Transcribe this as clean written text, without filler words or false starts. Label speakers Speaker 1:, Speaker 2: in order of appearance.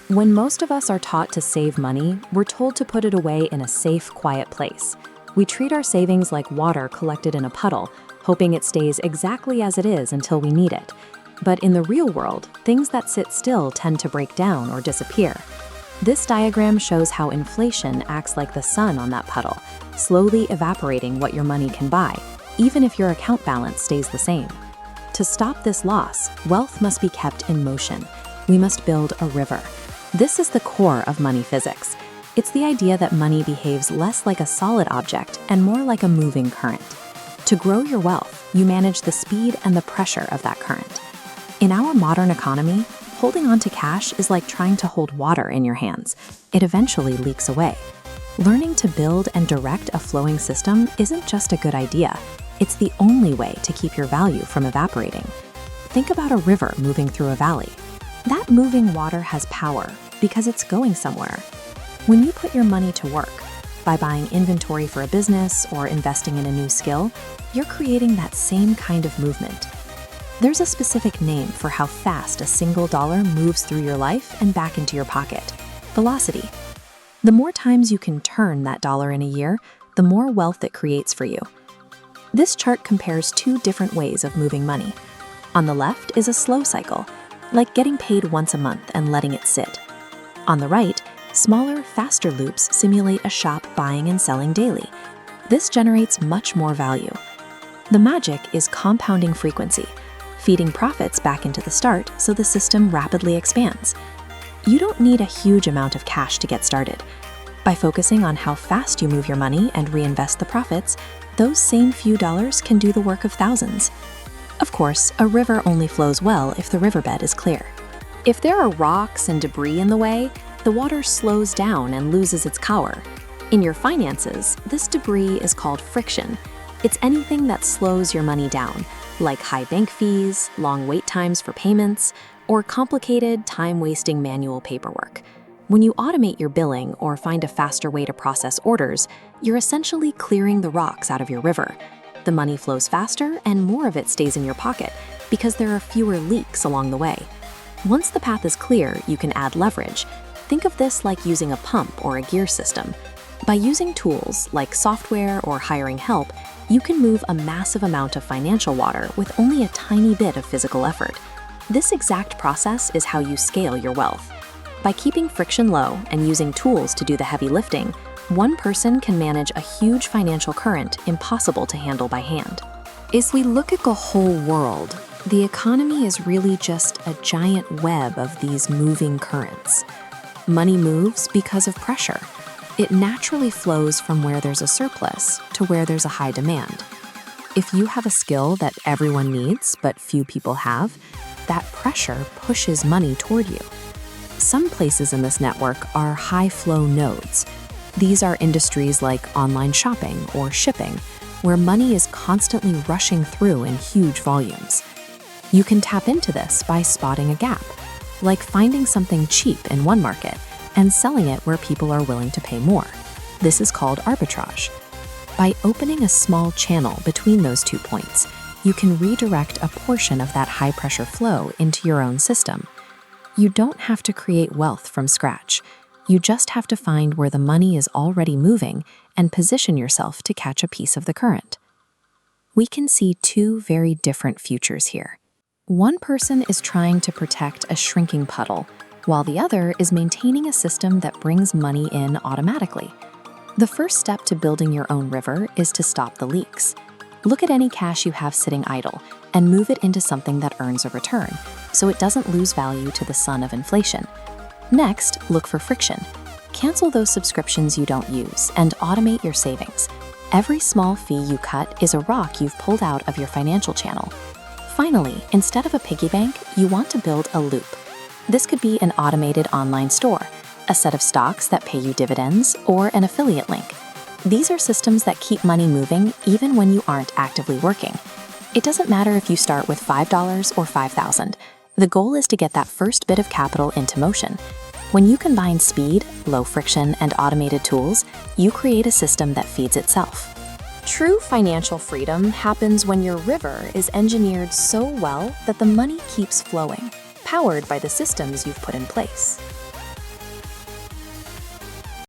Speaker 1: When most of us are taught to save money, we're told to put it away in a safe, quiet place. We treat our savings like water collected in a puddle, hoping it stays exactly as it is until we need it. But in the real world, things that sit still tend to break down or disappear. This diagram shows how inflation acts like the sun on that puddle, slowly evaporating what your money can buy, even if your account balance stays the same. To stop this loss, wealth must be kept in motion. We must build a river. This is the core of money physics. It's the idea that money behaves less like a solid object and more like a moving current. To grow your wealth, you manage the speed and the pressure of that current. In our modern economy, holding on to cash is like trying to hold water in your hands. It eventually leaks away. Learning to build and direct a flowing system isn't just a good idea. It's the only way to keep your value from evaporating. Think about a river moving through a valley. That moving water has power because it's going somewhere. When you put your money to work, by buying inventory for a business or investing in a new skill, you're creating that same kind of movement. There's a specific name for how fast a single dollar moves through your life and back into your pocket: velocity. The more times you can turn that dollar in a year, the more wealth it creates for you. This chart compares two different ways of moving money. On the left is a slow cycle, like getting paid once a month and letting it sit. On the right, smaller, faster loops simulate a shop buying and selling daily. This generates much more value. The magic is compounding frequency, feeding profits back into the start so the system rapidly expands. You don't need a huge amount of cash to get started. By focusing on how fast you move your money and reinvest the profits, those same few dollars can do the work of thousands. Of course, a river only flows well if the riverbed is clear. If there are rocks and debris in the way, the water slows down and loses its power. In your finances, this debris is called friction. It's anything that slows your money down, like high bank fees, long wait times for payments, or complicated, time-wasting manual paperwork. When you automate your billing or find a faster way to process orders, you're essentially clearing the rocks out of your river. The money flows faster and more of it stays in your pocket because there are fewer leaks along the way. Once the path is clear, you can add leverage. Think of this like using a pump or a gear system. By using tools like software or hiring help, you can move a massive amount of financial water with only a tiny bit of physical effort. This exact process is how you scale your wealth. By keeping friction low and using tools to do the heavy lifting, one person can manage a huge financial current impossible to handle by hand. As we look at the whole world, the economy is really just a giant web of these moving currents. Money moves because of pressure. It naturally flows from where there's a surplus to where there's a high demand. If you have a skill that everyone needs but few people have, that pressure pushes money toward you. Some places in this network are high-flow nodes. These are industries like online shopping or shipping, where money is constantly rushing through in huge volumes. You can tap into this by spotting a gap, like finding something cheap in one market and selling it where people are willing to pay more. This is called arbitrage. By opening a small channel between those 2 points, you can redirect a portion of that high-pressure flow into your own system. You don't have to create wealth from scratch. You just have to find where the money is already moving and position yourself to catch a piece of the current. We can see two very different futures here. One person is trying to protect a shrinking puddle, while the other is maintaining a system that brings money in automatically. The first step to building your own river is to stop the leaks. Look at any cash you have sitting idle and move it into something that earns a return, so it doesn't lose value to the sun of inflation. Next, look for friction. Cancel those subscriptions you don't use and automate your savings. Every small fee you cut is a rock you've pulled out of your financial channel. Finally, instead of a piggy bank, you want to build a loop. This could be an automated online store, a set of stocks that pay you dividends, or an affiliate link. These are systems that keep money moving even when you aren't actively working. It doesn't matter if you start with $5 or $5,000. The goal is to get that first bit of capital into motion. When you combine speed, low friction, and automated tools, you create a system that feeds itself. True financial freedom happens when your river is engineered so well that the money keeps flowing, powered by the systems you've put in place.